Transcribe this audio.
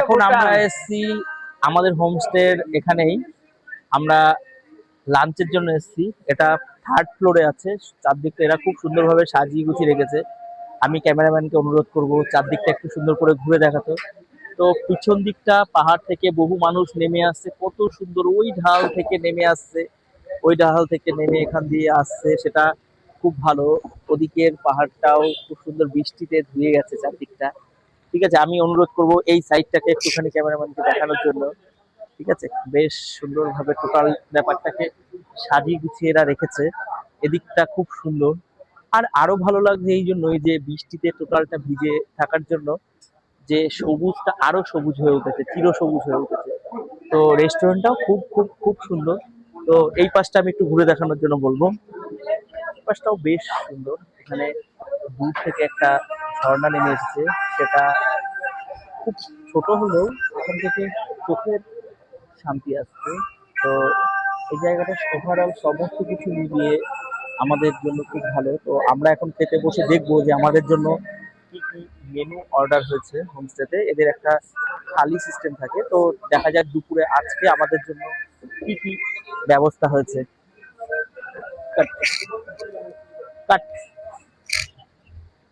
এখন আমরা এসেছি আমাদের হোমস্টের এখানেই। আমরা লাঞ্চের জন্য এসেছি। এটা থার্ড ফ্লোরে আছে। চারদিকটা এরা খুব সুন্দরভাবে সাজিয়ে গুছিয়ে রেখেছে। আমি ক্যামেরাম্যানকে অনুরোধ করব চারদিকটা একটু সুন্দর করে ঘুরে দেখাতে। তো পিছন দিকটা পাহাড় থেকে বহু মানুষ নেমে আসছে, কত সুন্দর ওই ঢাল থেকে নেমে আসছে, ওই ঢাল থেকে নেমে এখান দিয়ে আসছে, সেটা খুব ভালো। ওদিকের পাহাড়টাও খুব সুন্দর বৃষ্টিতে ধুয়ে গেছে চারদিকটা। ঠিক আছে, আমি অনুরোধ করব এই সাইডটাকে একটুখানি ক্যামেরাম্যানকে দেখানোর জন্য। ঠিক আছে, বেশ সুন্দরভাবে টোটাল ব্যাপারটাকে সাজিয়ে গুছিয়ে এরা রেখেছে। এদিকটা খুব সুন্দর। আর আরো ভালো লাগছে এই জন্যই যে বৃষ্টিতে টোটালটা ভিজে থাকার জন্য যে সবুজটা আরো সবুজ হয়ে উঠেছে, চির সবুজ হয়ে উঠেছে। তো রেস্টুরেন্টটাও খুব খুব খুব সুন্দর। তো এই পাশটা আমি একটু ঘুরে দেখানোর জন্য বলবো। এই পাশটাও বেশ সুন্দর। এখানে দূর থেকে একটা ঝর্ণা নেমে এসেছে, সেটা খুব ছোট হলেও এখান থেকে চোখের শান্তি আসছে। তো এই জায়গাটা ওভারঅল সমস্ত কিছু মিলিয়ে আমাদের জন্য খুব ভালো। তো আমরা এখন খেতে বসে দেখবো যে আমাদের জন্য কি কি মেনু অর্ডার হয়েছে হোমস্টেতে। এদের একটা থালি সিস্টেম থাকে, তো দেখা যাক দুপুরে আজকে আমাদের জন্য কি কি ব্যবস্থা হয়েছে। কাট কাট।